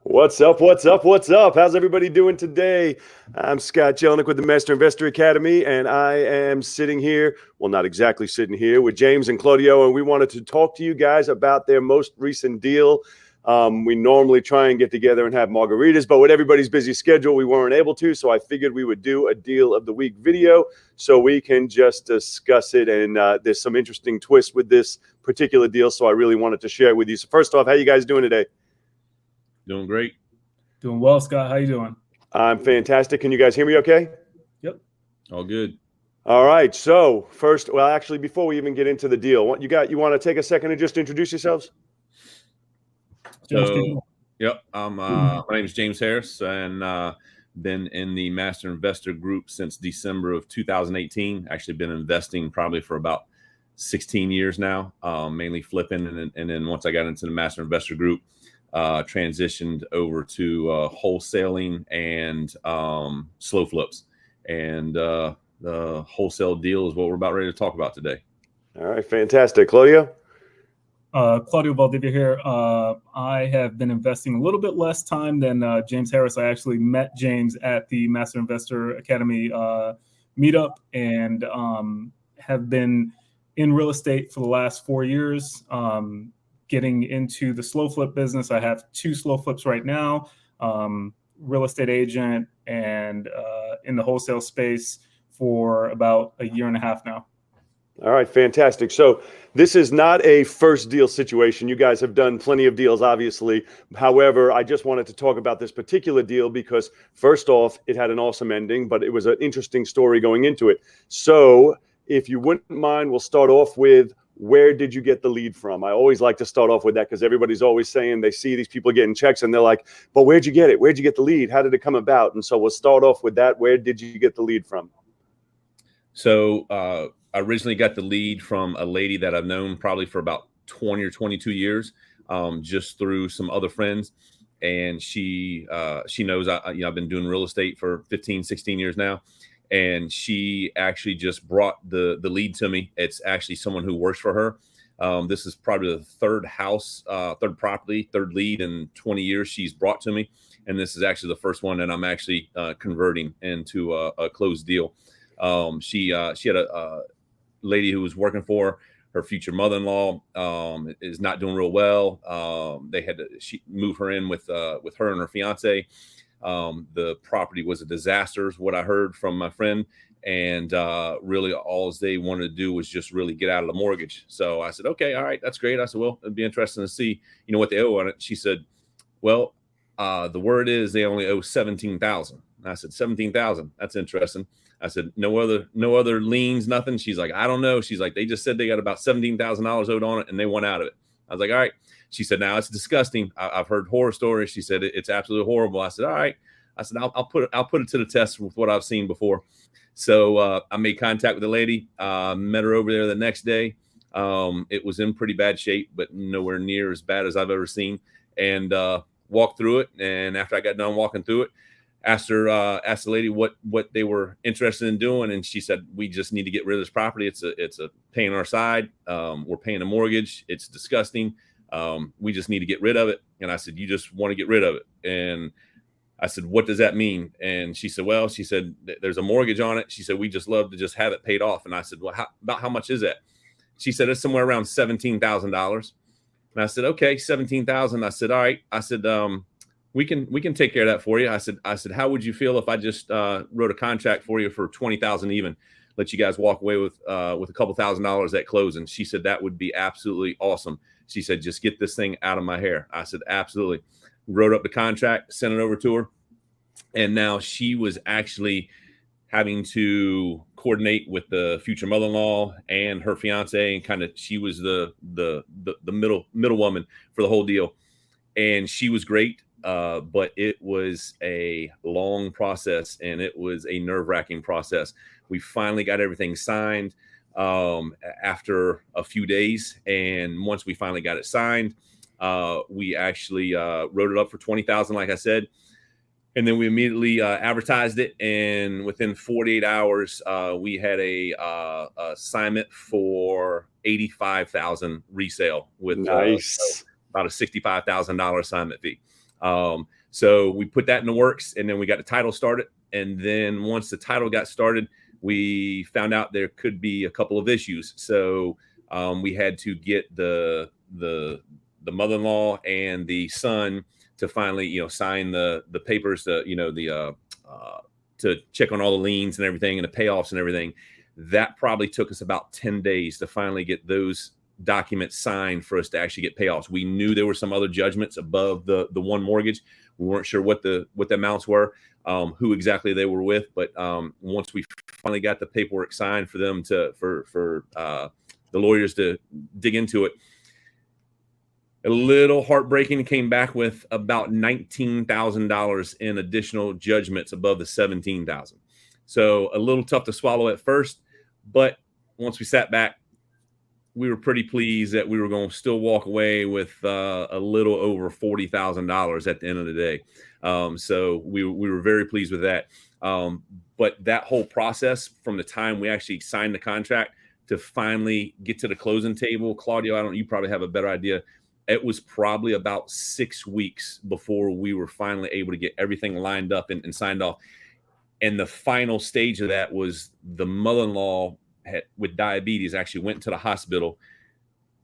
What's up? What's up? What's up? How's everybody doing today? I'm Scott Jelinek with the Master Investor Academy, and I am sitting here, well, not exactly sitting here, with James and Claudio, and we wanted to talk to you guys about their most recent deal. We normally try and get together and have margaritas, but with everybody's busy schedule, we weren't able to, so I figured we would do a Deal of the Week video so we can just discuss it, and there's some interesting twists with this particular deal, so I really wanted to share it with you. So first off, how you guys doing today? Doing great. Doing well, Scott. How you doing? I'm fantastic. Can you guys hear me okay? Yep. All good. All right. So first, well, actually, before we even get into the deal, you want to take a second and just introduce yourselves? Yep. My name is James Harris, and been in the Master Investor Group since December of 2018. Actually been investing probably for about 16 years now, mainly flipping. And then once I got into the Master Investor Group, transitioned over to wholesaling and slow flips, and the wholesale deal is what we're about ready to talk about today. All right, fantastic. Claudio? Claudio Valdivia here. I have been investing a little bit less time than James Harris. I actually met James at the Master Investor Academy meetup, and have been in real estate for the last 4 years. Getting into the slow flip business. I have 2 slow flips right now, real estate agent, and in the wholesale space for about a year and a half now. All right, fantastic. So this is not a first deal situation. You guys have done plenty of deals, obviously. However, I just wanted to talk about this particular deal because first off, it had an awesome ending, but it was an interesting story going into it. So if you wouldn't mind, we'll start off with, where did you get the lead from? I always like to start off with that because everybody's always saying they see these people getting checks and they're like, but where'd you get it? Where'd you get the lead? How did it come about? And so we'll start off with that. Where did you get the lead from? So I originally got the lead from a lady that I've known probably for about 20 or 22 years, just through some other friends. And she knows I've been doing real estate for 15, 16 years now. And she actually just brought the lead to me. It's actually someone who works for her. This is probably the third lead in 20 years she's brought to me. And this is actually the first one that I'm actually converting into a closed deal. She had a lady who was working for her future mother-in-law, is not doing real well. They had to move her in with her and her fiance. The property was a disaster, is what I heard from my friend. And really all they wanted to do was just really get out of the mortgage. So I said, okay, all right, that's great. I said, well, it'd be interesting to see, what they owe on it. She said, well, the word is they only owe $17,000. I said, $17,000. That's interesting. I said, no other liens, nothing. She's like, I don't know. She's like, they just said they got about $17,000 owed on it and they went out of it. I was like, all right. She said, now it's disgusting. I've heard horror stories. She said, it's absolutely horrible. I said, all right. I said, I'll put it to the test with what I've seen before. So I made contact with the lady, met her over there the next day. It was in pretty bad shape, but nowhere near as bad as I've ever seen. And walked through it. And after I got done walking through it, asked the lady what they were interested in doing. And she said, we just need to get rid of this property. It's a pain on our side. We're paying a mortgage. It's disgusting. We just need to get rid of it. And I said, you just want to get rid of it? And I said, what does that mean? And she said, well, there's a mortgage on it. She said, we just love to just have it paid off. And I said, well, about how much is that? She said, it's somewhere around $17,000. And I said, okay, $17,000. I said, all right. I said, we can take care of that for you. I said, how would you feel if I just wrote a contract for you for $20,000 even, let you guys walk away with a couple $1,000s at closing? She said, that would be absolutely awesome. She said, just get this thing out of my hair. I said, absolutely. Wrote up the contract, sent it over to her. And now she was actually having to coordinate with the future mother-in-law and her fiance, and kind of, she was the middle woman for the whole deal. And she was great. But it was a long process, and it was a nerve-wracking process. We finally got everything signed after a few days. And once we finally got it signed, we actually wrote it up for $20,000, like I said. And then we immediately advertised it. And within 48 hours, we had a assignment for $85,000 resale with nice. about a $65,000 assignment fee. So we put that in the works, and then we got the title started. And then once the title got started, we found out there could be a couple of issues. So we had to get the mother-in-law and the son to finally, sign the papers, to check on all the liens and everything and the payoffs and everything. That probably took us about 10 days to finally get those documents signed for us to actually get payoffs. We knew there were some other judgments above the one mortgage. We weren't sure what the amounts were, who exactly they were with. But once we finally got the paperwork signed for them for the lawyers to dig into it, a little heartbreaking, came back with about $19,000 in additional judgments above the $17,000. So a little tough to swallow at first, but once we sat back, we were pretty pleased that we were going to still walk away with a little over $40,000 at the end of the day. So we were very pleased with that. But that whole process from the time we actually signed the contract to finally get to the closing table, Claudio, you probably have a better idea. It was probably about 6 weeks before we were finally able to get everything lined up and signed off. And the final stage of that was the mother-in-law with diabetes actually went to the hospital,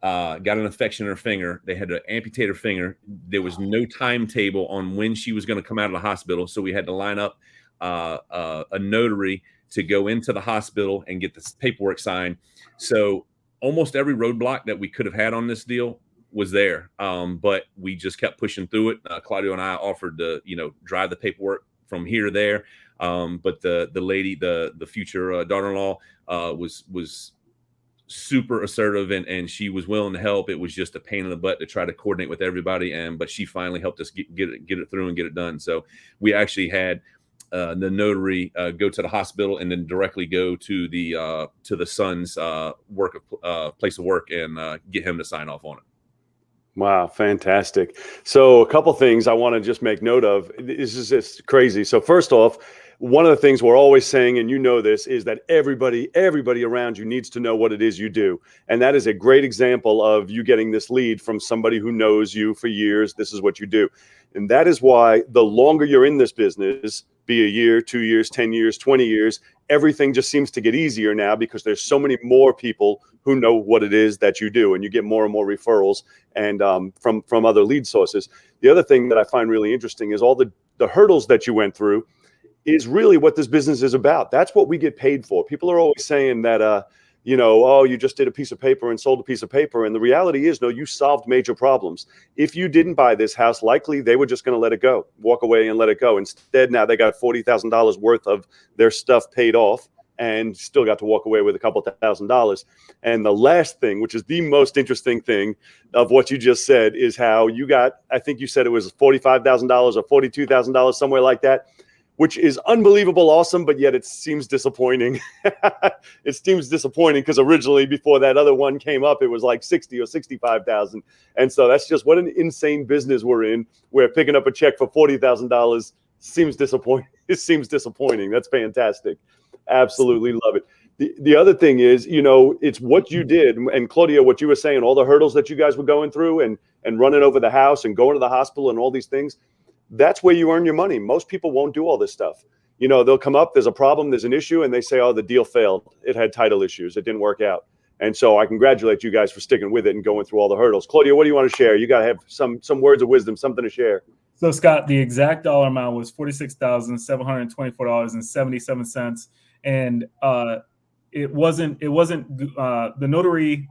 got an infection in her finger. They had to amputate her finger. There was no timetable on when she was going to come out of the hospital. So we had to line up a notary to go into the hospital and get this paperwork signed. So almost every roadblock that we could have had on this deal was there. But we just kept pushing through it. Claudio and I offered to, drive the paperwork from here to there. But the lady, the future daughter-in-law, was super assertive and she was willing to help. It was just a pain in the butt to try to coordinate with everybody. But she finally helped us get it through and get it done. So we actually had the notary go to the hospital and then directly go to the son's place of work and get him to sign off on it. Wow, fantastic. So a couple things I want to just make note of. This is just crazy. So first off, one of the things we're always saying, and this, is that everybody around you needs to know what it is you do. And that is a great example of you getting this lead from somebody who knows you for years. This is what you do. And that is why the longer you're in this business, be a year, 2 years, 10 years, 20 years, everything just seems to get easier now because there's so many more people who know what it is that you do, and you get more and more referrals and from other lead sources. The other thing that I find really interesting is all the hurdles that you went through is really what this business is about. That's what we get paid for. People are always saying that, you just did a piece of paper and sold a piece of paper. And the reality is, no, you solved major problems. If you didn't buy this house, likely they were just going to let it go, walk away and let it go. Instead, now they got $40,000 worth of their stuff paid off and still got to walk away with a couple $1,000s. And the last thing, which is the most interesting thing of what you just said, is how you got, I think you said it was $45,000 or $42,000, somewhere like that, which is unbelievable awesome, but yet it seems disappointing. It seems disappointing because originally, before that other one came up, it was like 60 or 65,000. And so that's just what an insane business we're in, where picking up a check for $40,000 seems disappointing. It seems disappointing. That's fantastic. Absolutely love it. The other thing is, it's what you did. And Claudio, what you were saying, all the hurdles that you guys were going through and running over the house and going to the hospital and all these things, that's where you earn your money. Most people won't do all this stuff. They'll come up, there's a problem, there's an issue, and they say, oh, the deal failed. It had title issues. It didn't work out. And so I congratulate you guys for sticking with it and going through all the hurdles. Claudio, what do you want to share? You got to have some words of wisdom, something to share. So Scott, the exact dollar amount was $46,724.77. And it wasn't the notary.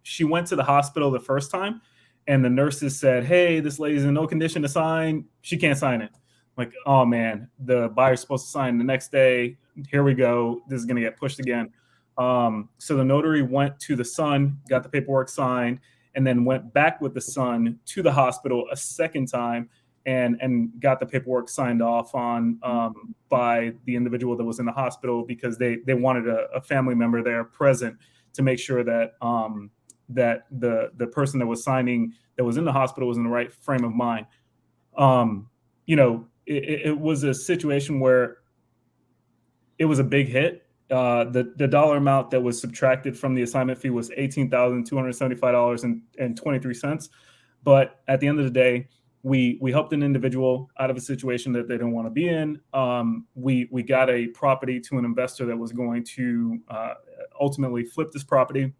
She went to the hospital the first time, and the nurses said, hey, this lady's in no condition to sign. She can't sign it. Like, oh man, the buyer's supposed to sign the next day. Here we go. This is going to get pushed again. So the notary went to the son, got the paperwork signed, and then went back with the son to the hospital a second time and got the paperwork signed off on by the individual that was in the hospital, because they wanted a family member there present to make sure that that the person that was signing, that was in the hospital, was in the right frame of mind. It was a situation where it was a big hit. The dollar amount that was subtracted from the assignment fee was $18,275.23. But at the end of the day, we helped an individual out of a situation that they didn't want to be in. We got a property to an investor that was going to ultimately flip this property,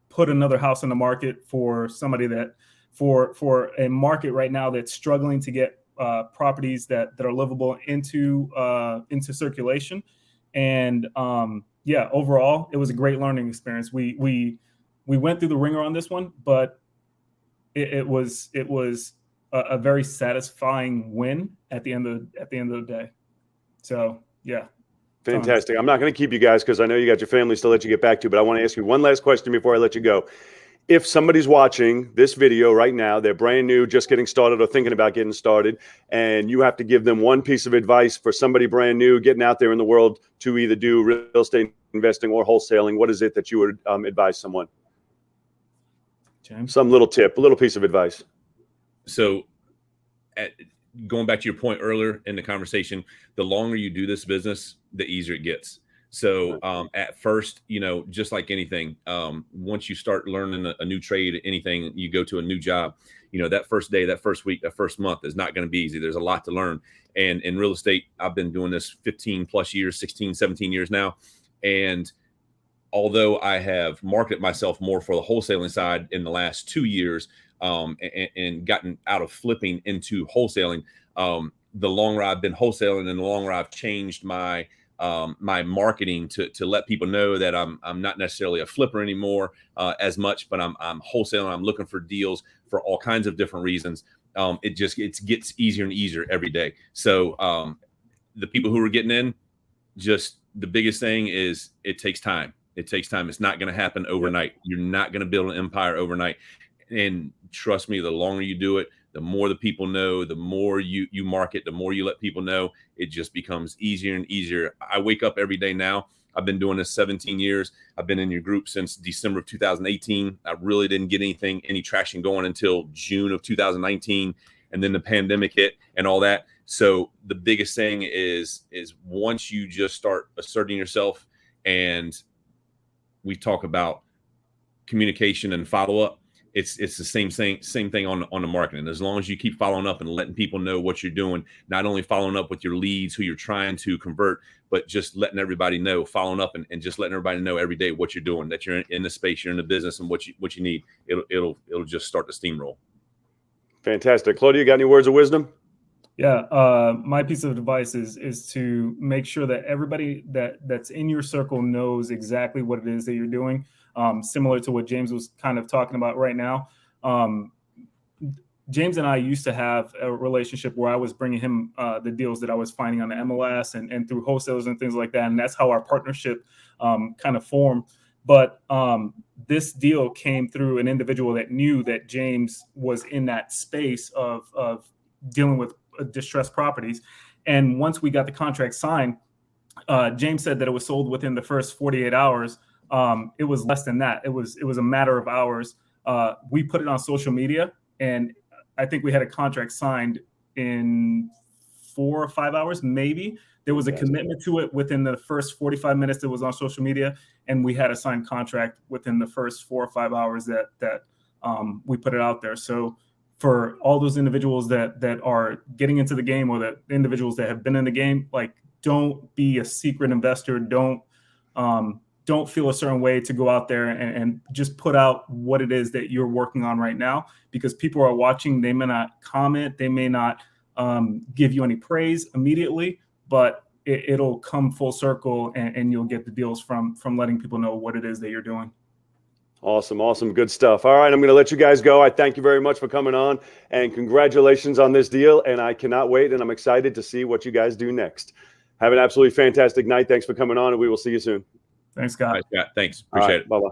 put another house in the market for somebody that for a market right now that's struggling to get properties that are livable into circulation. And yeah, overall, it was a great learning experience. We went through the ringer on this one, but it was a very satisfying win at the end of the day. So yeah. Fantastic. I'm not going to keep you guys because I know you got your families to let you get back to, but I want to ask you one last question before I let you go. If somebody's watching this video right now, they're brand new, just getting started or thinking about getting started, and you have to give them one piece of advice for somebody brand new getting out there in the world to either do real estate investing or wholesaling, what is it that you would advise someone? James? Some little tip, a little piece of advice. So going back to your point earlier in the conversation, the longer you do this business, the easier it gets. So at first, just like anything, once you start learning a new trade, anything, you go to a new job, that first day, that first week, that first month is not going to be easy. There's a lot to learn. And in real estate, I've been doing this 15 plus years, 16, 17 years now. And although I have marketed myself more for the wholesaling side in the last 2 years, and gotten out of flipping into wholesaling, the longer I've been wholesaling and the longer I've changed my marketing to let people know that I'm not necessarily a flipper anymore as much, but I'm wholesaling. I'm looking for deals for all kinds of different reasons. It gets easier and easier every day. So the people who are getting in, just the biggest thing is it takes time. It takes time. It's not going to happen overnight. You're not going to build an empire overnight. And trust me, the longer you do it, the more the people know, the more you market, the more you let people know, it just becomes easier and easier. I wake up every day now. I've been doing this 17 years. I've been in your group since December of 2018. I really didn't get any traction going until June of 2019. And then the pandemic hit and all that. So the biggest thing is once you just start asserting yourself, and we talk about communication and follow-up, it's the same thing on the marketing. As long as you keep following up and letting people know what you're doing, not only following up with your leads who you're trying to convert, but just letting everybody know, following up and just letting everybody know every day what you're doing, that you're in the space, you're in the business, and what you need. It'll just start to steamroll. Fantastic. Claudio, got any words of wisdom? Yeah, my piece of advice is to make sure that everybody that's in your circle knows exactly what it is that you're doing. Similar to what James was kind of talking about right now. James and I used to have a relationship where I was bringing him the deals that I was finding on the MLS and through wholesalers and things like that. And that's how our partnership kind of formed. But this deal came through an individual that knew that James was in that space of dealing with distressed properties. And once we got the contract signed, James said that it was sold within the first 48 hours. It was less than that. It was a matter of hours. We put it on social media, and I think we had a contract signed in 4 or 5 hours, maybe. There was a commitment to it within the first 45 minutes that was on social media, and we had a signed contract within the first 4 or 5 hours that we put it out there. So for all those individuals that are getting into the game, or the individuals that have been in the game, like, don't be a secret investor. Don't feel a certain way to go out there and just put out what it is that you're working on right now, because people are watching. They may not comment. They may not give you any praise immediately, but it'll come full circle, and you'll get the deals from letting people know what it is that you're doing. Awesome. Good stuff. All right, I'm going to let you guys go. I thank you very much for coming on, and congratulations on this deal. And I cannot wait, and I'm excited to see what you guys do next. Have an absolutely fantastic night. Thanks for coming on, and we will see you soon. Thanks, Scott. All right, Scott. Thanks. Appreciate it. Bye-bye.